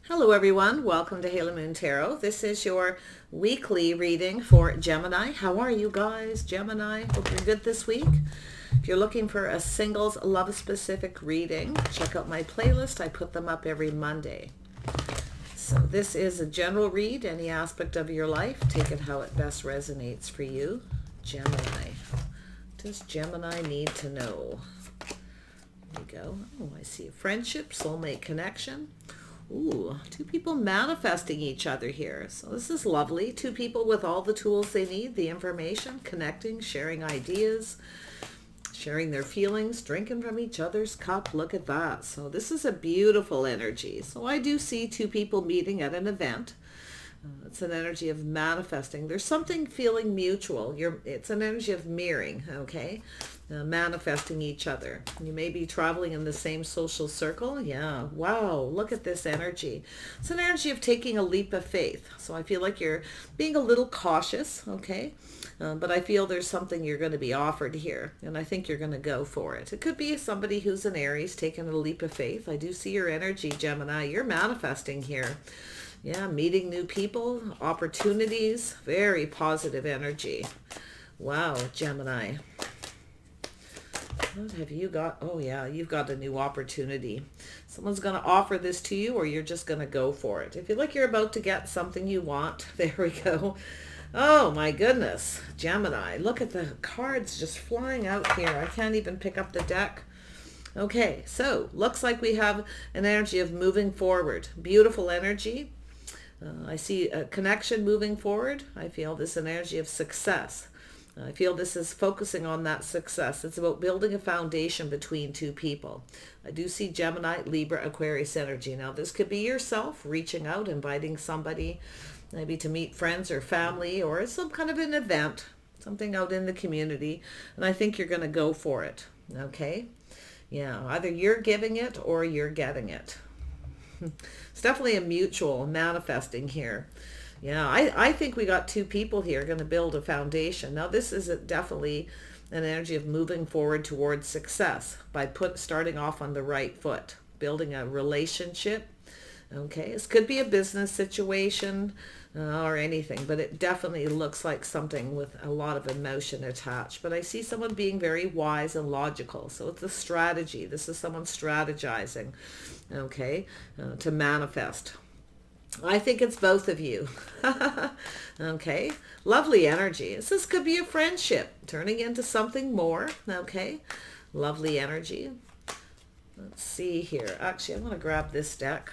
Hello everyone, welcome to Halo Moon Tarot. This is your weekly reading for Gemini. How are you guys, Gemini? Hope you're good this week. If you're looking for a singles love-specific reading, check out my playlist. I put them up every Monday. So this is a general read, any aspect of your life. Take it how it best resonates for you. Gemini. What does Gemini need to know? There we go. Oh, I see a friendship, soulmate connection. Ooh, two people manifesting each other here. So this is lovely. Two people with all the tools they need, the information, connecting, sharing ideas, sharing their feelings, drinking from each other's cup. Look at that. So this is a beautiful energy. So I do see two people meeting at an event. It's an energy of manifesting. There's something feeling mutual. It's an energy of mirroring, okay? Manifesting each other. You may be traveling in the same social circle. Yeah, wow, look at this energy. It's an energy of taking a leap of faith. So I feel like you're being a little cautious, okay? But I feel there's something you're going to be offered here, and I think you're going to go for it. It could be somebody who's an Aries taking a leap of faith. I do see your energy, Gemini. You're manifesting here. Yeah, meeting new people, opportunities, very positive energy. Wow, Gemini. What have you got? Oh yeah, you've got a new opportunity. Someone's going to offer this to you, or you're just going to go for it. If you feel like you're about to get something you want, there we go. Oh my goodness, Gemini. Look at the cards just flying out here. I can't even pick up the deck. Okay, so looks like we have an energy of moving forward. Beautiful energy. I see a connection moving forward. I feel this energy of success. I feel this is focusing on that success. It's about building a foundation between two people. I do see Gemini, Libra, Aquarius energy. Now, this could be yourself reaching out, inviting somebody maybe to meet friends or family or some kind of an event, something out in the community. And I think you're going to go for it. Okay? Yeah, either you're giving it or you're getting it. It's definitely a mutual manifesting here. Yeah, I think we got two people here going to build a foundation. Now, this is definitely an energy of moving forward towards success by starting off on the right foot, building a relationship. Okay, this could be a business situation or anything, but it definitely looks like something with a lot of emotion attached. But I see someone being very wise and logical. So it's a strategy. This is someone strategizing, okay, to manifest. I think it's both of you. Okay, lovely energy. This could be a friendship turning into something more. Okay, lovely energy. Let's see here. Actually, I'm going to grab this deck.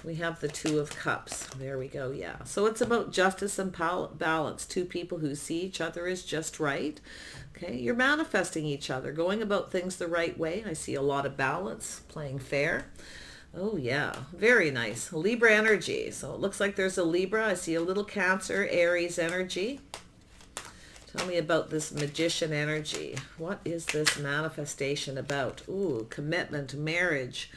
We have the Two of Cups. There we go. Yeah. So it's about justice and balance. Two people who see each other as just right. Okay. You're manifesting each other, going about things the right way. I see a lot of balance, playing fair. Oh, yeah. Very nice. Libra energy. So it looks like there's a Libra. I see a little Cancer, Aries energy. Tell me about this Magician energy. What is this manifestation about? Ooh, commitment, marriage.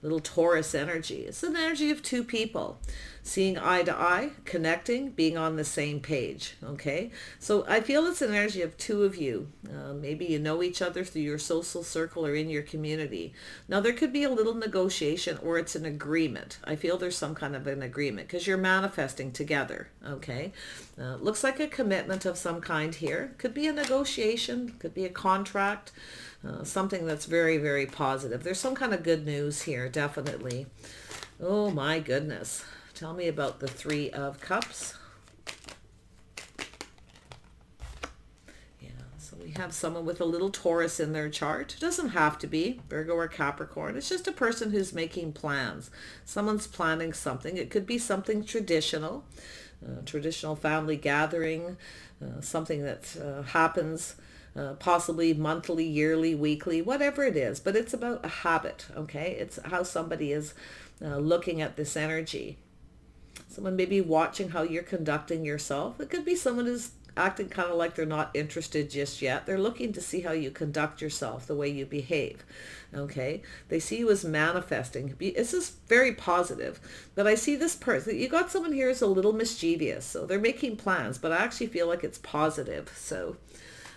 Little Taurus energy. It's an energy of two people seeing eye to eye, connecting, being on the same page. Okay, so I feel it's an energy of two of you. Maybe you know each other through your social circle or in your community. Now, there could be a little negotiation, or it's an agreement. I feel there's some kind of an agreement because you're manifesting together. Okay, looks like a commitment of some kind here. Could be a negotiation, could be a contract. Something that's very, very positive. There's some kind of good news here, definitely. Oh my goodness. Tell me about the Three of Cups. Yeah, so we have someone with a little Taurus in their chart. It doesn't have to be Virgo or Capricorn. It's just a person who's making plans. Someone's planning something. It could be something traditional, traditional family gathering, something that happens possibly monthly, yearly, weekly, whatever it is. But it's about a habit, okay? It's how somebody is looking at this energy. Someone may be watching how you're conducting yourself. It could be someone who's acting kind of like they're not interested just yet. They're looking to see how you conduct yourself, the way you behave, okay? They see you as manifesting. This is very positive. But I see this person, you got someone here who's a little mischievous. So they're making plans, but I actually feel like it's positive. So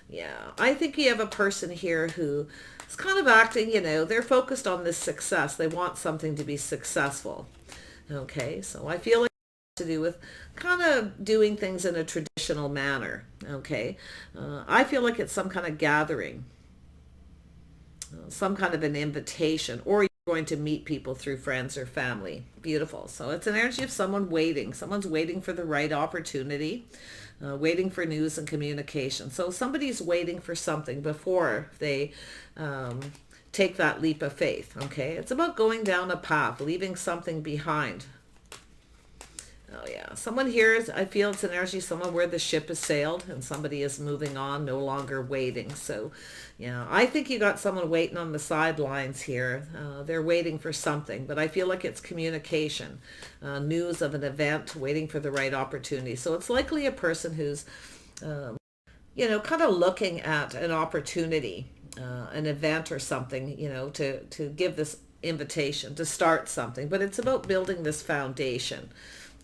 yeah, I think you have a person here who is kind of acting, they're focused on this success. They want something to be successful. Okay, so I feel like it has to do with kind of doing things in a traditional manner. Okay, I feel like it's some kind of gathering, some kind of an invitation, or you're going to meet people through friends or family. Beautiful. So it's an energy of someone waiting. Someone's waiting for the right opportunity, waiting for news and communication. So somebody's waiting for something before they take that leap of faith. Okay, it's about going down a path, leaving something behind. Oh yeah, someone here is, I feel it's an energy, someone where the ship has sailed and somebody is moving on, no longer waiting. So yeah, I think you got someone waiting on the sidelines here. They're waiting for something, but I feel like it's communication, news of an event, waiting for the right opportunity. So it's likely a person who's, kind of looking at an opportunity, an event or something, to give this invitation to start something, but it's about building this foundation.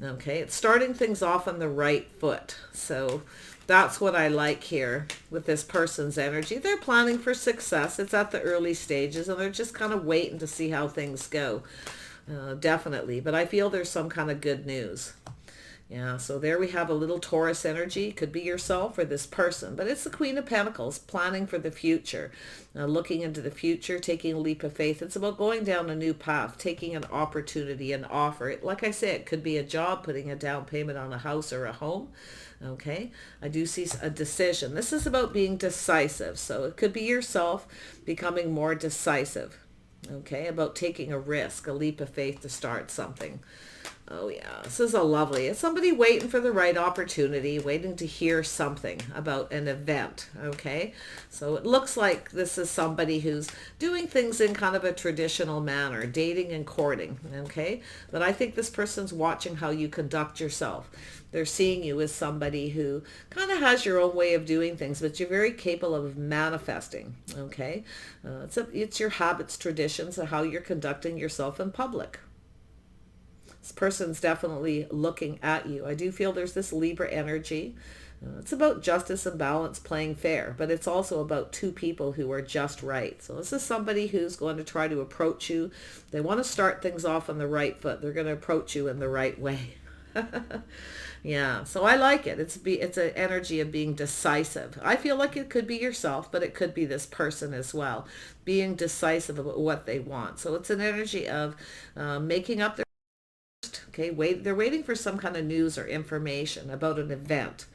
Okay, it's starting things off on the right foot. So that's what I like here with this person's energy. They're planning for success. It's at the early stages and they're just kind of waiting to see how things go. Definitely. But I feel there's some kind of good news. Yeah, so there we have a little Taurus energy. Could be yourself or this person, but it's the Queen of Pentacles, planning for the future, looking into the future, taking a leap of faith. It's about going down a new path, taking an opportunity, an offer. Like I said, it could be a job, putting a down payment on a house or a home. Okay, I do see a decision. This is about being decisive. So it could be yourself becoming more decisive. Okay, about taking a risk, a leap of faith to start something. Oh yeah, this is a lovely, it's somebody waiting for the right opportunity, waiting to hear something about an event. Okay, so it looks like this is somebody who's doing things in kind of a traditional manner, dating and courting. Okay, but I think this person's watching how you conduct yourself. They're seeing you as somebody who kind of has your own way of doing things, but you're very capable of manifesting. Okay, it's your habits, traditions, and how you're conducting yourself in public. This person's definitely looking at you. I do feel there's this Libra energy. It's about justice and balance, playing fair, but it's also about two people who are just right. So this is somebody who's going to try to approach you. They want to start things off on the right foot. They're going to approach you in the right way. Yeah, so I like it. It's an energy of being decisive. I feel like it could be yourself, but it could be this person as well, being decisive about what they want. So it's an energy of making up their okay, they're waiting for some kind of news or information about an event.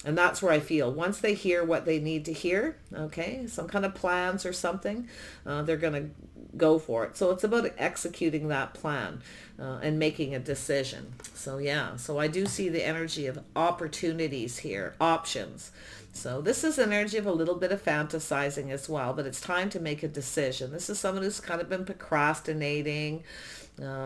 And that's where I feel once they hear what they need to hear, okay, some kind of plans or something, they're going to go for it. So it's about executing that plan and making a decision. So yeah, so I do see the energy of opportunities here, options. So this is an energy of a little bit of fantasizing as well, but it's time to make a decision. This is someone who's kind of been procrastinating,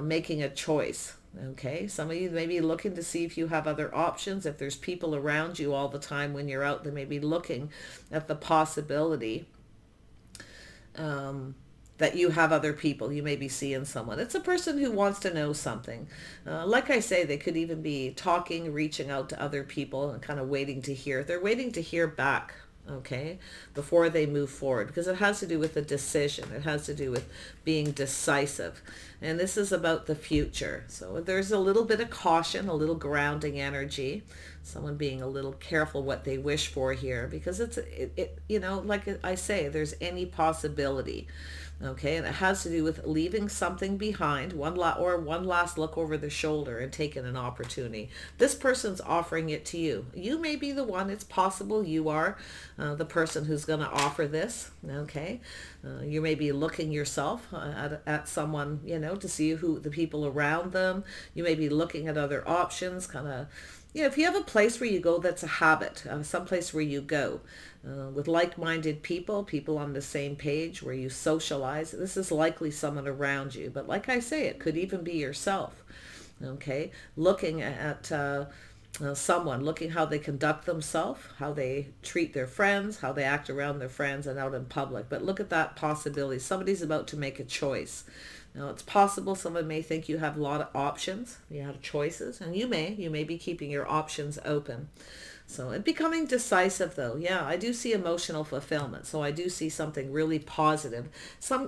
making a choice. Okay, some of you may be looking to see if you have other options. If there's people around you all the time when you're out, they may be looking at the possibility that you have other people. You may be seeing someone. It's a person who wants to know something. Like I say, they could even be talking, reaching out to other people and kind of waiting to hear. They're waiting to hear back, okay, before they move forward, because it has to do with a decision. It has to do with being decisive. And this is about the future. So there's a little bit of caution, a little grounding energy, someone being a little careful what they wish for here, because like I say, there's any possibility. Okay, and it has to do with leaving something behind, one last look over the shoulder and taking an opportunity. This person's offering it to you. You may be the one. It's possible you are the person who's going to offer this. Okay, you may be looking yourself at someone, to see who the people around them. You may be looking at other options, kind of. If you have a place where you go that's a habit, some place where you go with like-minded people on the same page where you socialize, this is likely someone around you. But like I say, it could even be yourself, okay? Looking at someone, looking how they conduct themselves, how they treat their friends, how they act around their friends and out in public. But look at that possibility. Somebody's about to make a choice. Now, it's possible someone may think you have a lot of options, you have choices, and you may be keeping your options open. So, and becoming decisive though, yeah, I do see emotional fulfillment. So I do see something really positive.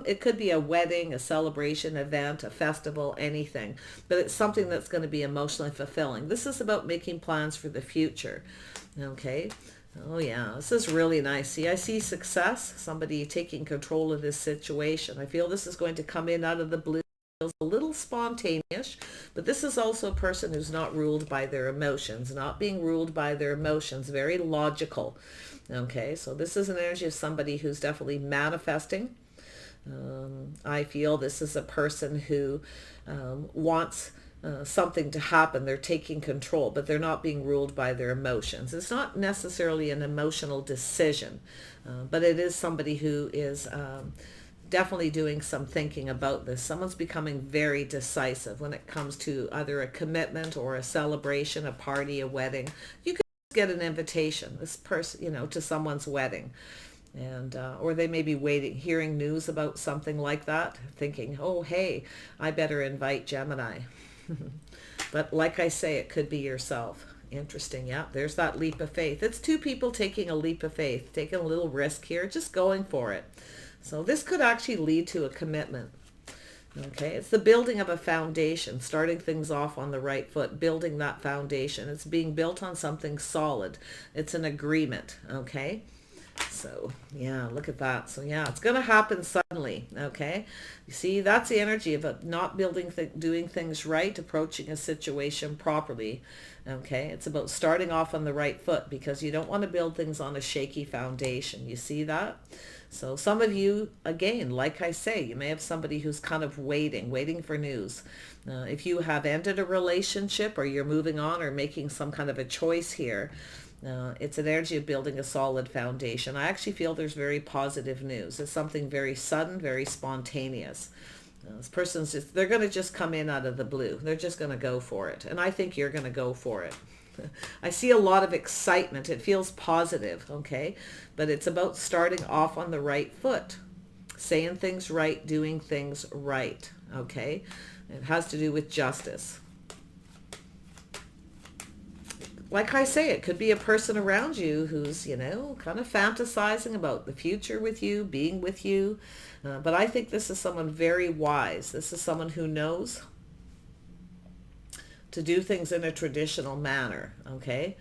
It could be a wedding, a celebration event, a festival, anything, but it's something that's going to be emotionally fulfilling. This is about making plans for the future. Okay. Oh yeah, this is really nice. See, I see success, somebody taking control of this situation. I feel this is going to come in out of the blue. Feels a little spontaneous, but this is also a person who's not ruled by their emotions, not being ruled by their emotions, very logical. Okay, so this is an energy of somebody who's definitely manifesting. I feel this is a person who wants something to happen. They're taking control, but they're not being ruled by their emotions. It's not necessarily an emotional decision, but it is somebody who is definitely doing some thinking about this. Someone's becoming very decisive when it comes to either a commitment or a celebration, a party, a wedding. You could get an invitation, this person, to someone's wedding. And or they may be waiting, hearing news about something like that, thinking, oh, hey, I better invite Gemini. But like I say, it could be yourself. Interesting. Yeah, there's that leap of faith. It's two people taking a leap of faith, taking a little risk here, just going for it. So this could actually lead to a commitment. Okay, it's the building of a foundation, starting things off on the right foot, building that foundation. It's being built on something solid. It's an agreement. Okay. So yeah, look at that. So yeah, it's going to happen suddenly. Okay. You see, that's the energy of not doing things right, approaching a situation properly. Okay. It's about starting off on the right foot because you don't want to build things on a shaky foundation. You see that? So some of you, again, like I say, you may have somebody who's kind of waiting for news. If you have ended a relationship or you're moving on or making some kind of a choice here, it's an energy of building a solid foundation. I actually feel there's very positive news. It's something very sudden, very spontaneous. This person's they're going to just come in out of the blue. They're just going to go for it. And I think you're going to go for it. I see a lot of excitement. It feels positive, okay? But it's about starting off on the right foot, saying things right, doing things right, okay? It has to do with justice. Like I say, it could be a person around you who's, kind of fantasizing about the future with you, being with you. But I think this is someone very wise. This is someone who knows to do things in a traditional manner, okay?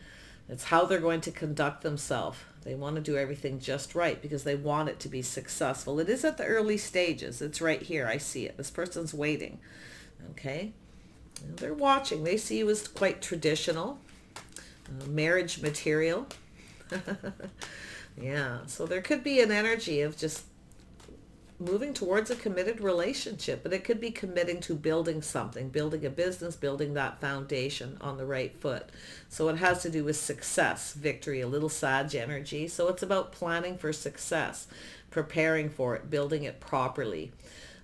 It's how they're going to conduct themselves. They want to do everything just right because they want it to be successful. It is at the early stages. It's right here. I see it. This person's waiting, okay? They're watching. They see you as quite traditional, marriage material. Yeah, so there could be an energy of just moving towards a committed relationship, but it could be committing to building something, building a business, building that foundation on the right foot. So it has to do with success, victory, a little Sag energy. So it's about planning for success, preparing for it, building it properly.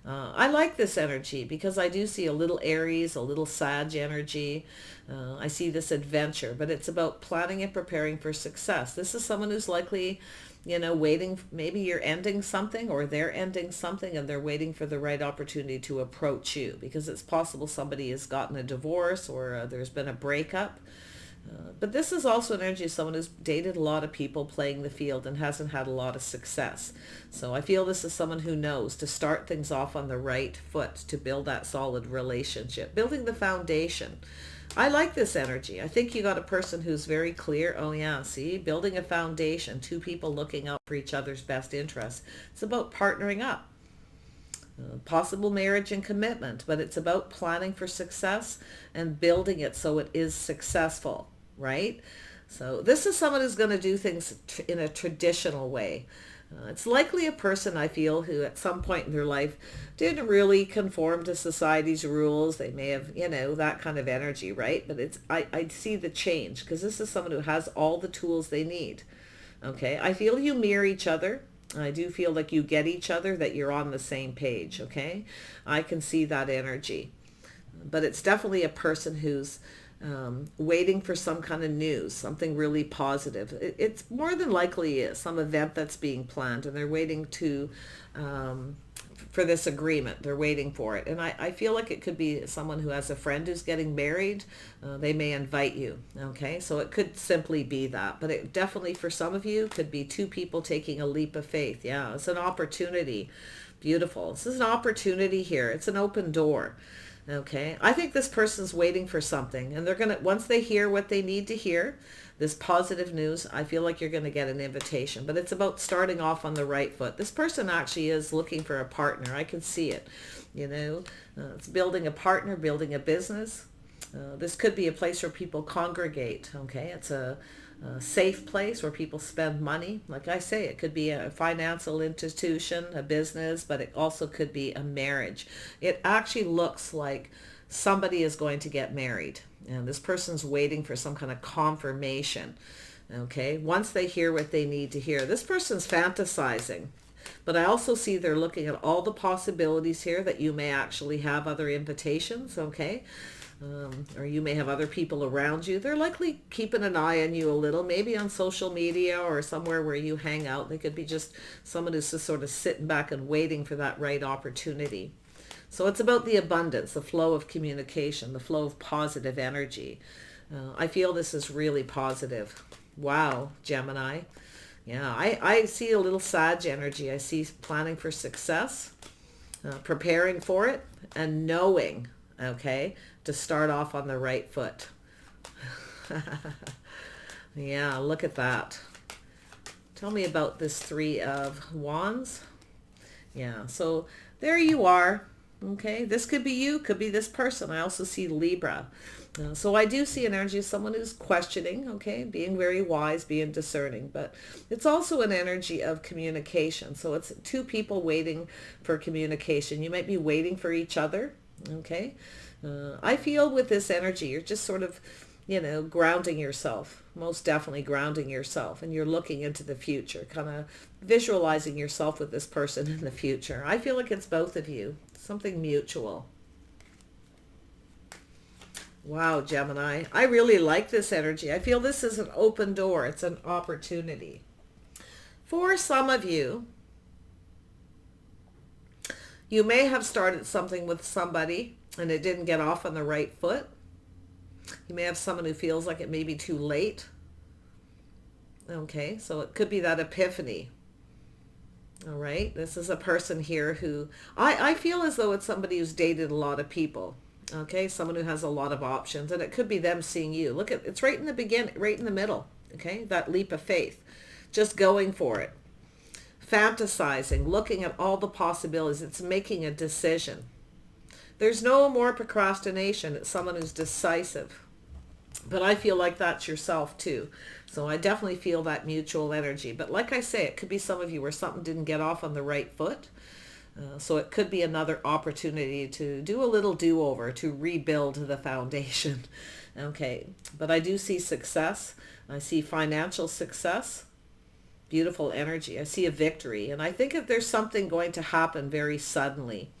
I like this energy because I do see a little Aries, a little Sag energy. I see this adventure, but it's about planning and preparing for success. This is someone who's likely, waiting. Maybe you're ending something or they're ending something and they're waiting for the right opportunity to approach you because it's possible somebody has gotten a divorce or there's been a breakup. But this is also an energy of someone who's dated a lot of people playing the field and hasn't had a lot of success. So I feel this is someone who knows to start things off on the right foot, to build that solid relationship, building the foundation. I like this energy. I think you got a person who's very clear. Oh yeah, see, building a foundation, two people looking out for each other's best interests. It's about partnering up. Possible marriage and commitment, but it's about planning for success and building it so it is successful, right? So this is someone who's going to do things in a traditional way. It's likely a person, I feel, who at some point in their life didn't really conform to society's rules. They may have, that kind of energy, right? But I see the change because this is someone who has all the tools they need. Okay, I feel you mirror each other. I do feel like you get each other, that you're on the same page, okay? I can see that energy. But it's definitely a person who's waiting for some kind of news, something really positive. It's more than likely is some event that's being planned and they're waiting to for this agreement. They're waiting for it. And I feel like it could be someone who has a friend who's getting married. They may invite you. Okay, so it could simply be that. But it definitely, for some of you, could be two people taking a leap of faith. Yeah, it's an opportunity. Beautiful. This is an opportunity here. It's an open door. Okay, I think this person's waiting for something, and they're gonna, once they hear what they need to hear, this positive news, I feel like you're going to get an invitation. But it's about starting off on the right foot. This person actually is looking for a partner. I can see it. You know, it's building a partner, building a business. This could be a place where people congregate. Okay, it's a safe place where people spend money. Like I say, it could be a financial institution, a business, but it also could be a marriage. It actually looks like somebody is going to get married, and this person's waiting for some kind of confirmation. Okay, once they hear what they need to hear, this person's fantasizing. But I also see they're looking at all the possibilities here that you may actually have other invitations. Okay, or you may have other people around you. They're likely keeping an eye on you a little, maybe on social media or somewhere where you hang out. They could be just someone who's just sort of sitting back and waiting for that right opportunity. So it's about the abundance, the flow of communication, the flow of positive energy. I feel this is really positive. Wow, Gemini. Yeah, I see a little Sag energy. I see planning for success, preparing for it, and knowing, okay, to start off on the right foot. Yeah, look at that. Tell me about this Three of Wands. Yeah, so there you are. Okay, this could be you, could be this person. I also see Libra. So I do see an energy of someone who's questioning, okay, being very wise, being discerning. But it's also an energy of communication. So it's two people waiting for communication. You might be waiting for each other, okay. I feel with this energy, you're just sort of, you know, grounding yourself, most definitely grounding yourself, and you're looking into the future, kind of visualizing yourself with this person in the future. I feel like it's both of you, something mutual. Wow, Gemini. I really like this energy. I feel this is an open door. It's an opportunity. For some of you, you may have started something with somebody and it didn't get off on the right foot. You may have someone who feels like it may be too late. Okay, so it could be that epiphany. All right, this is a person here who, I feel as though it's somebody who's dated a lot of people. Okay, someone who has a lot of options, and it could be them seeing you. Look at, it's right in the beginning, right in the middle. Okay, that leap of faith, just going for it, fantasizing, looking at all the possibilities. It's making a decision. There's no more procrastination. It's someone who's decisive. But I feel like that's yourself too. So I definitely feel that mutual energy. But like I say, it could be some of you where something didn't get off on the right foot. So it could be another opportunity to do a little do-over, to rebuild the foundation. Okay, but I do see success. I see financial success. Beautiful energy. I see a victory. And I think if there's something going to happen very suddenly,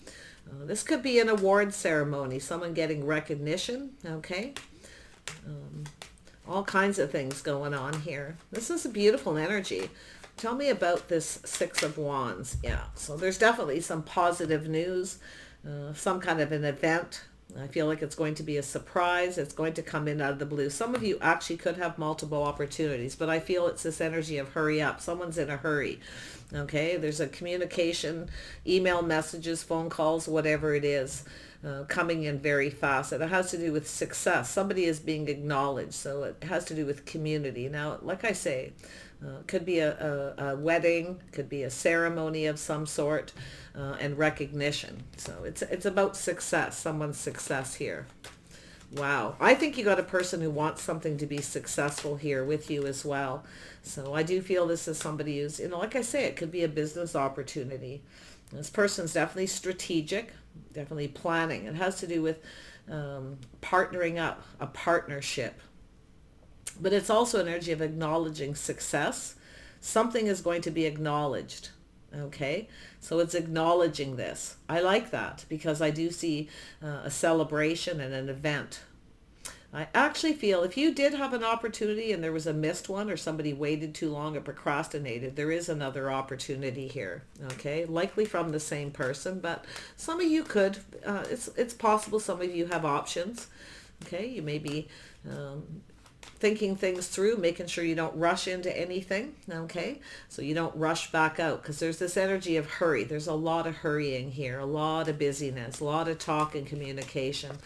this could be an award ceremony, someone getting recognition, okay? All kinds of things going on here. This is a beautiful energy. Tell me about this Six of Wands. Yeah, so there's definitely some positive news, some kind of an event. I feel like it's going to be a surprise. It's going to come in out of the blue. Some of you actually could have multiple opportunities, but I feel it's this energy of hurry up. Someone's in a hurry. Okay, there's a communication, email messages, phone calls, whatever it is, coming in very fast. And it has to do with success. Somebody is being acknowledged, so it has to do with community. Now, like I say, could be a wedding, could be a ceremony of some sort, and recognition. So it's about success, someone's success here. Wow. I think you got a person who wants something to be successful here with you as well. So I do feel this is somebody who's, you know, like I say, it could be a business opportunity. This person's definitely strategic, definitely planning. It has to do with partnering up, a partnership. But it's also an energy of acknowledging success. Something is going to be acknowledged. Okay, so it's acknowledging this. I like that because I do see a celebration and an event. I actually feel if you did have an opportunity and there was a missed one or somebody waited too long or procrastinated, there is another opportunity here, okay? Likely from the same person, but some of you could. It's possible some of you have options, okay? You may be thinking things through, making sure you don't rush into anything, okay? So you don't rush back out because there's this energy of hurry. There's a lot of hurrying here, a lot of busyness, a lot of talk and communication.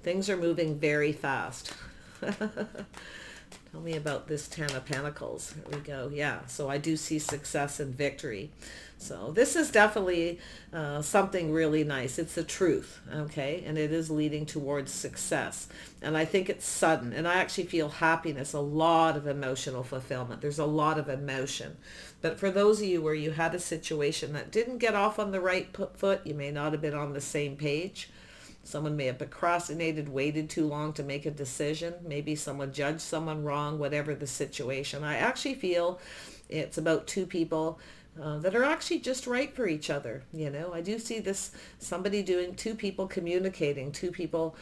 Things are moving very fast. Tell me about this Ten of Pentacles. Here we go. Yeah, so I do see success and victory. So this is definitely something really nice. It's the truth, okay? And it is leading towards success. And I think it's sudden. And I actually feel happiness, a lot of emotional fulfillment. There's a lot of emotion. But for those of you where you had a situation that didn't get off on the right foot, you may not have been on the same page. Someone may have procrastinated, waited too long to make a decision. Maybe someone judged someone wrong, whatever the situation. I actually feel it's about two people that are actually just right for each other. You know, I do see this, somebody doing, two people communicating, two people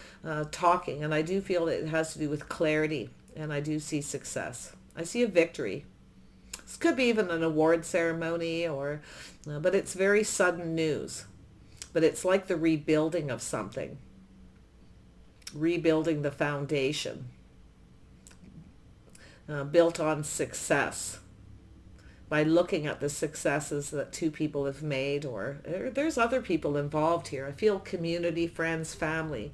talking. And I do feel that it has to do with clarity. And I do see success. I see a victory. This could be even an award ceremony or, but it's very sudden news. But it's like the rebuilding of something, rebuilding the foundation, built on success by looking at the successes that two people have made, or there's other people involved here. I feel community, friends, family.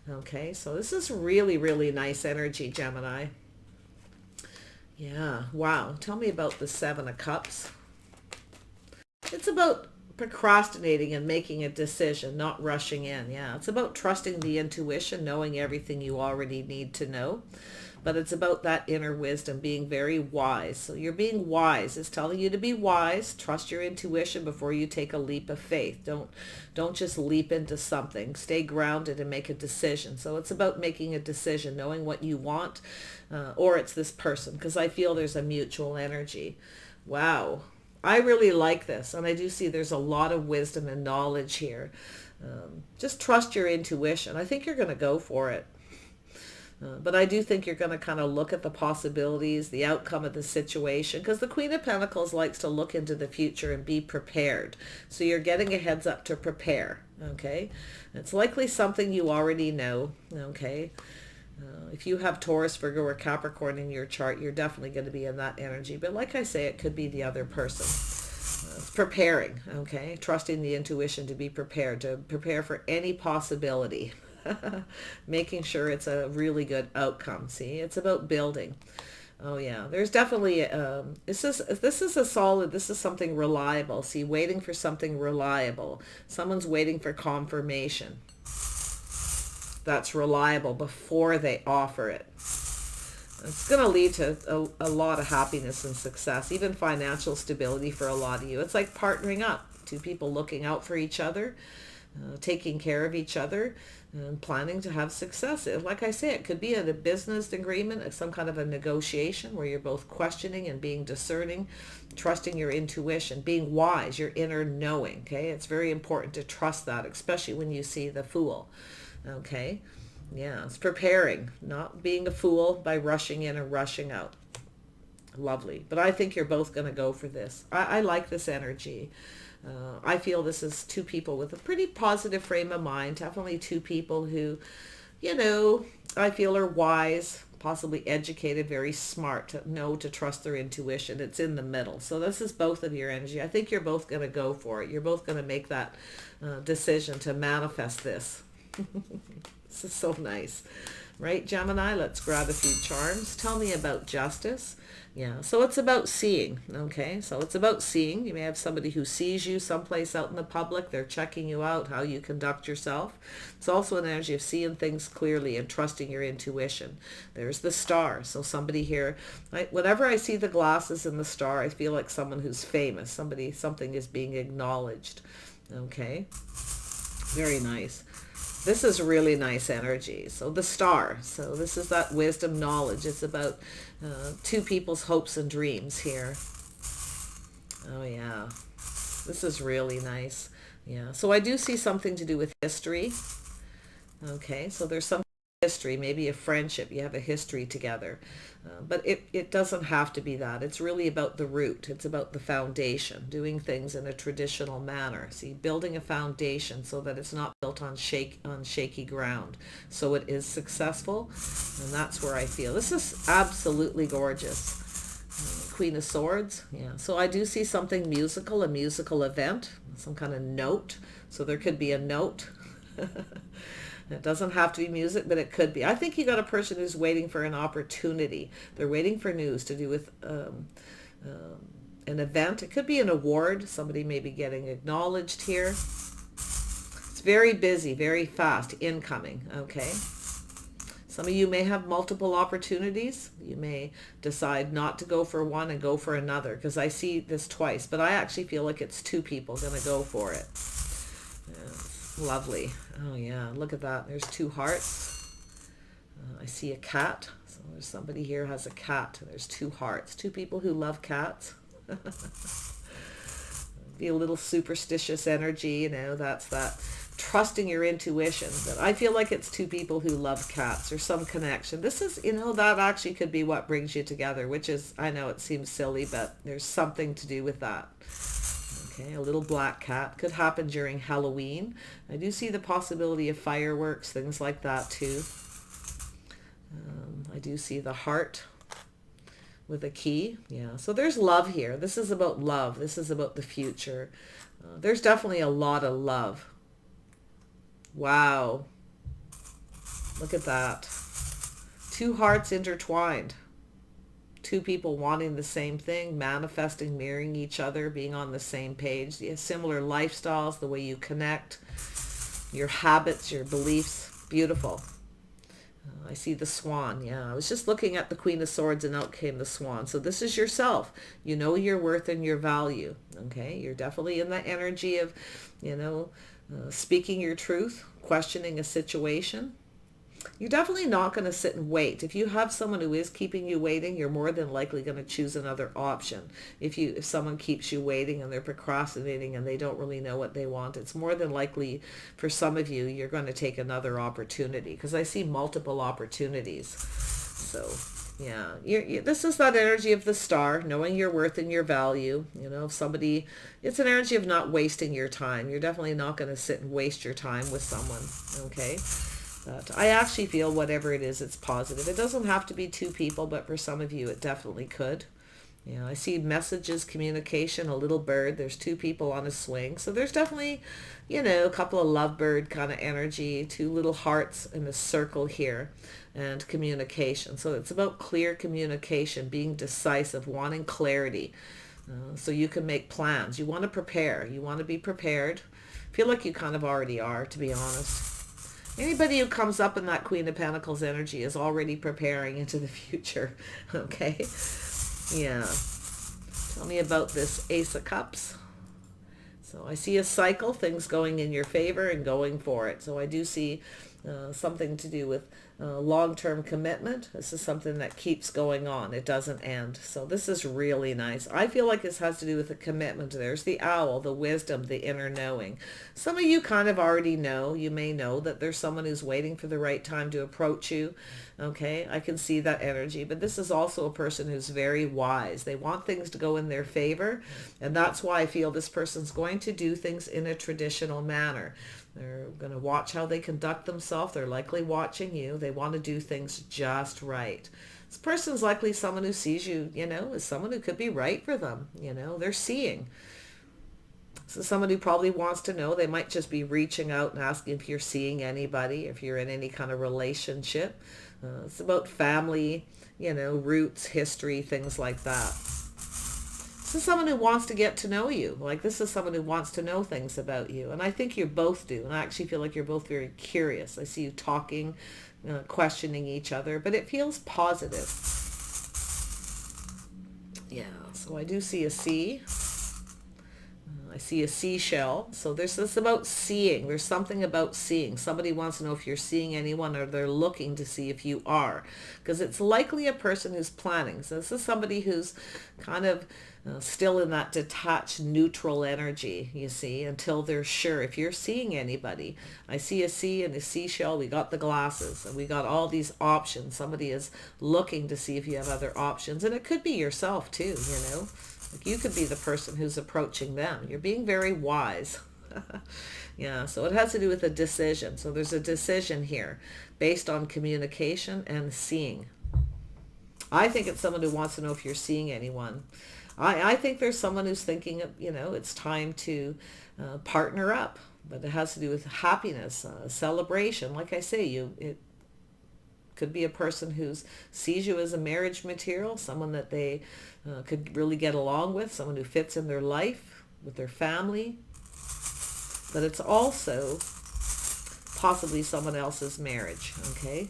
Okay, so this is really, really nice energy, Gemini. Yeah, wow. Tell me about the Seven of Cups. It's about procrastinating and making a decision, not rushing in. Yeah, it's about trusting the intuition, knowing everything you already need to know. But it's about that inner wisdom, being very wise. So you're being wise. It's telling you to be wise. Trust your intuition before you take a leap of faith. Don't just leap into something. Stay grounded and make a decision. So it's about making a decision, knowing what you want, or it's this person, because I feel there's a mutual energy. Wow. I really like this, and I do see there's a lot of wisdom and knowledge here. Just trust your intuition. I think you're going to go for it. But I do think you're going to kind of look at the possibilities, the outcome of the situation, because the Queen of Pentacles likes to look into the future and be prepared. So you're getting a heads up to prepare, okay? It's likely something you already know, okay? If you have Taurus, Virgo, or Capricorn in your chart, you're definitely going to be in that energy. But like I say, it could be the other person. It's preparing, okay? Trusting the intuition to be prepared, to prepare for any possibility. Making sure it's a really good outcome. See, it's about building. Oh yeah, there's definitely, this is a solid, this is something reliable. See, waiting for something reliable. Someone's waiting for confirmation that's reliable before they offer it. It's going to lead to a lot of happiness and success, even financial stability for a lot of you. It's like partnering up, two people looking out for each other, taking care of each other, and planning to have success. Like I say, it could be a business agreement, some kind of a negotiation where you're both questioning and being discerning, trusting your intuition, being wise, your inner knowing. Okay, it's very important to trust that, especially when you see the Fool. Okay, yeah, it's preparing, not being a fool by rushing in or rushing out. Lovely. But I think you're both going to go for this. I like this energy. I feel this is two people with a pretty positive frame of mind. Definitely two people who, you know, I feel are wise, possibly educated, very smart, to know to trust their intuition. It's in the middle. So this is both of your energy. I think you're both going to go for it. You're both going to make that decision to manifest this. This is so nice. Right, Gemini? Let's grab a few charms. Tell me about justice. Yeah, so it's about seeing, okay? So it's about seeing. You may have somebody who sees you someplace out in the public. They're checking you out, how you conduct yourself. It's also an energy of seeing things clearly and trusting your intuition. There's the Star. So somebody here, whenever I see the glasses and the Star, I feel like someone who's famous. Something is being acknowledged, okay? Very nice. This is really nice energy. So the Star. So this is that wisdom, knowledge. It's about two people's hopes and dreams here. Oh yeah. This is really nice. Yeah. So I do see something to do with history. Okay. So there's some history, maybe a friendship. You have a history together. But it doesn't have to be that. It's really about the root. It's about the foundation, doing things in a traditional manner. See, building a foundation so that it's not built on shaky ground. So it is successful, and that's where I feel. This is absolutely gorgeous. Queen of Swords. Yeah. So I do see something musical, a musical event, some kind of note. So there could be a note. It doesn't have to be music, but it could be. I think you got a person who's waiting for an opportunity. They're waiting for news to do with an event. It could be an award. Somebody may be getting acknowledged here. It's very busy, very fast, incoming, okay? Some of you may have multiple opportunities. You may decide not to go for one and go for another, because I see this twice, but I actually feel like it's two people going to go for it. Lovely. Oh yeah, look at that. There's two hearts. I see a cat. So there's somebody here has a cat. There's two hearts. Two people who love cats. Be a little superstitious energy, you know, that's that trusting your intuition. But I feel like it's two people who love cats or some connection. This is, you know, that actually could be what brings you together, which is, I know it seems silly, but there's something to do with that. Okay, a little black cat. Could happen during Halloween. I do see the possibility of fireworks, things like that too. I do see the heart with a key. Yeah, so there's love here. This is about love. This is about the future. There's definitely a lot of love. Wow. Look at that. Two hearts intertwined. Two people wanting the same thing, manifesting, mirroring each other, being on the same page. Yeah, similar lifestyles, the way you connect, your habits, your beliefs. Beautiful. I see the swan. Yeah, I was just looking at the Queen of Swords and out came the swan. So this is yourself. You know your worth and your value. Okay, you're definitely in that energy of, you know, speaking your truth, questioning a situation. You're definitely not going to sit and wait. If you have someone who is keeping you waiting, you're more than likely going to choose another option. If someone keeps you waiting and they're procrastinating and they don't really know what they want, it's more than likely for some of you, you're going to take another opportunity, because I see multiple opportunities. So yeah, this is that energy of the star, knowing your worth and your value. You know, if somebody, it's an energy of not wasting your time. You're definitely not going to sit and waste your time with someone. Okay. But I actually feel whatever it is, it's positive. It doesn't have to be two people, but for some of you, it definitely could. You know, I see messages, communication, a little bird. There's two people on a swing. So there's definitely, you know, a couple of lovebird kind of energy, two little hearts in a circle here, and communication. So it's about clear communication, being decisive, wanting clarity. So you can make plans. You want to prepare. You want to be prepared. I feel like you kind of already are, to be honest. Anybody who comes up in that Queen of Pentacles energy is already preparing into the future. Okay. Yeah. Tell me about this Ace of Cups. So I see a cycle, things going in your favor and going for it. So I do see something to do with long-term commitment. This is something that keeps going on. It doesn't end. So this is really nice. I feel like this has to do with a commitment. There's the owl, the wisdom, the inner knowing. Some of you kind of already know. You may know that there's someone who's waiting for the right time to approach you. Okay, I can see that energy. But this is also a person who's very wise. They want things to go in their favor. And that's why I feel this person's going to do things in a traditional manner. They're going to watch how they conduct themselves. They're likely watching you. They want to do things just right. This person's likely someone who sees you, you know, as someone who could be right for them. You know, they're seeing. So someone who probably wants to know. They might just be reaching out and asking if you're seeing anybody, if you're in any kind of relationship. It's about family, you know, roots, history, things like that. This is someone who wants to get to know you. Like, this is someone who wants to know things about you. And I think you both do. And I actually feel like you're both very curious. I see you talking, questioning each other, but it feels positive. Yeah, so I do see a sea. I I see a seashell. So there's this about seeing. There's something about seeing. Somebody wants to know if you're seeing anyone, or they're looking to see if you are. Because it's likely a person who's planning. So this is somebody who's kind of still in that detached, neutral energy, you see, until they're sure. If you're seeing anybody, I see a sea and a seashell. We got the glasses and we got all these options. Somebody is looking to see if you have other options. And it could be yourself too, you know. Like you could be the person who's approaching them. You're being very wise. Yeah, so it has to do with a decision. So there's a decision here based on communication and seeing. I think it's someone who wants to know if you're seeing anyone. I think there's someone who's thinking, you know, it's time to partner up. But it has to do with happiness, celebration. Like I say, it could be a person who sees you as a marriage material, someone that they could really get along with, someone who fits in their life, with their family. But it's also possibly someone else's marriage, okay?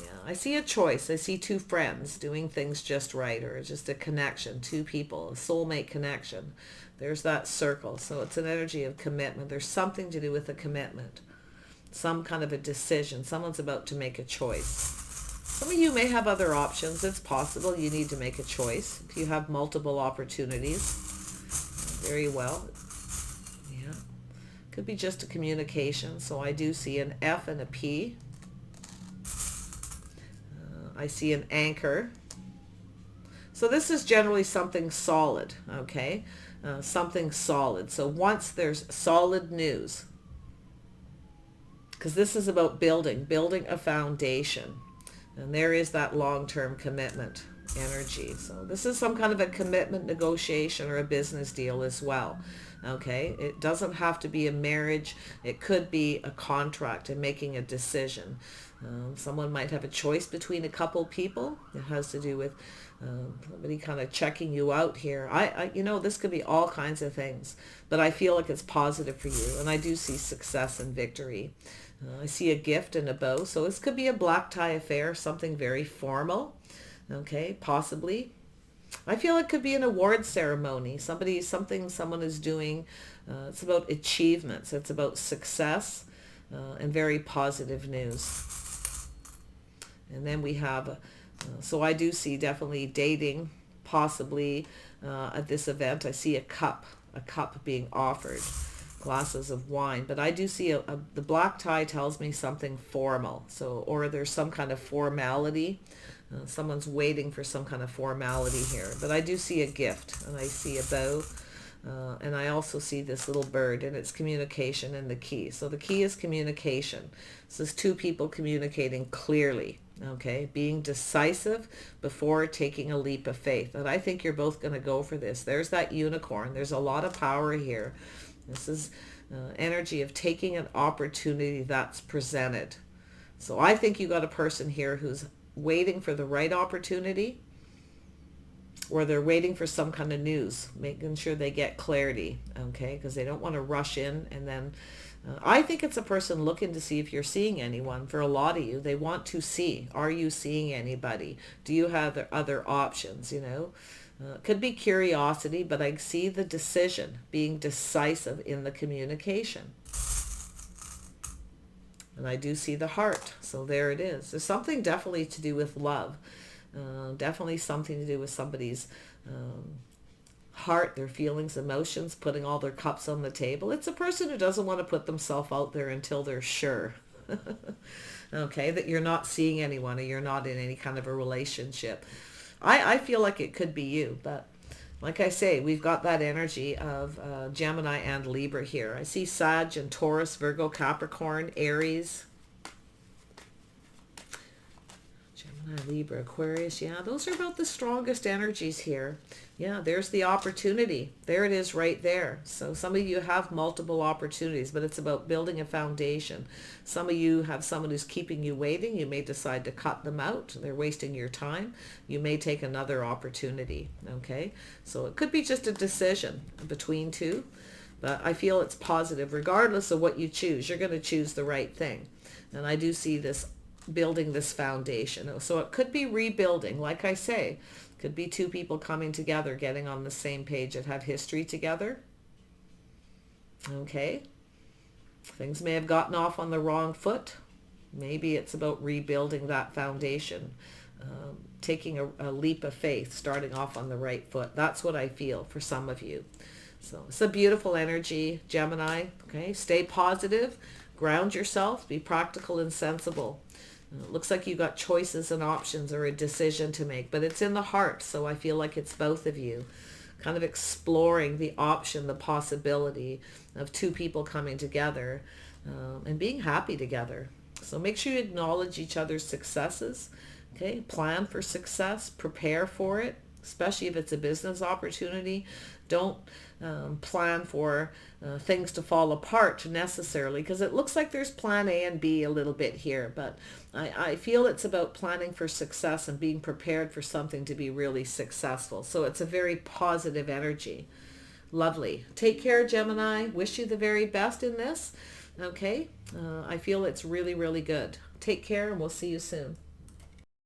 Yeah, I see a choice. I see two friends doing things just right, or just a connection, two people, a soulmate connection. There's that circle. So it's an energy of commitment. There's something to do with a commitment, some kind of a decision. Someone's about to make a choice. Some of you may have other options. It's possible you need to make a choice. If you have multiple opportunities, very well. Yeah, could be just a communication. So I do see an F and a P. I see an anchor. So this is generally something solid, okay? Something solid. So once there's solid news, because this is about building a foundation. And there is that long-term commitment energy. So this is some kind of a commitment negotiation or a business deal as well. Okay, it doesn't have to be a marriage. It could be a contract and making a decision. Someone might have a choice between a couple people. It has to do with somebody kind of checking you out here. You know, this could be all kinds of things, but I feel like it's positive for you, and I do see success and victory. I see a gift and a bow, so this could be a black tie affair, something very formal. Okay, possibly. I feel it could be an award ceremony. Someone is doing. It's about achievements. It's about success and very positive news. And then we have, so I do see definitely dating, possibly at this event. I see a cup being offered, glasses of wine. But I do see the black tie tells me something formal. So, or there's some kind of formality. Someone's waiting for some kind of formality here. But I do see a gift, and I see a bow. And I also see this little bird, and it's communication and the key. So the key is communication. This is two people communicating clearly, okay? Being decisive before taking a leap of faith. And I think you're both going to go for this. There's that unicorn. There's a lot of power here. This is energy of taking an opportunity that's presented. So I think you got a person here who's waiting for the right opportunity, or they're waiting for some kind of news, making sure they get clarity, okay? Because they don't want to rush in. And then I think it's a person looking to see if you're seeing anyone. For a lot of you, they want to see, are you seeing anybody? Do you have other options, you know? Could be curiosity, but I see the decision, being decisive in the communication. And I do see the heart. So there it is. There's something definitely to do with love. Definitely something to do with somebody's heart, their feelings, emotions, putting all their cups on the table. It's a person who doesn't want to put themselves out there until they're sure. Okay, that you're not seeing anyone, or you're not in any kind of a relationship. I feel like it could be you, but like I say, we've got that energy of Gemini and Libra here. I see Sag and Taurus, Virgo, Capricorn, Aries, Gemini, Libra, Aquarius. Yeah, those are about the strongest energies here. Yeah, there's the opportunity. There it is right there. So some of you have multiple opportunities, but it's about building a foundation. Some of you have someone who's keeping you waiting. You may decide to cut them out. They're wasting your time. You may take another opportunity, okay? So it could be just a decision between two, but I feel it's positive. Regardless of what you choose, you're going to choose the right thing. And I do see this building this foundation. So it could be rebuilding, like I say. Could be two people coming together, getting on the same page that have history together. Okay. Things may have gotten off on the wrong foot. Maybe it's about rebuilding that foundation, taking a leap of faith, starting off on the right foot. That's what I feel for some of you. So it's a beautiful energy, Gemini. Okay, stay positive, ground yourself, be practical and sensible. It looks like you got choices and options or a decision to make, but it's in the heart. So I feel like it's both of you kind of exploring the option, the possibility of two people coming together and being happy together. So make sure you acknowledge each other's successes. Okay, plan for success, prepare for it, especially if it's a business opportunity. Don't plan for things to fall apart necessarily, because it looks like there's plan A and B a little bit here, but I feel it's about planning for success and being prepared for something to be really successful. So it's a very positive energy. Lovely. Take care, Gemini. Wish you the very best in this. Okay, I feel it's really, really good. Take care, and we'll see you soon.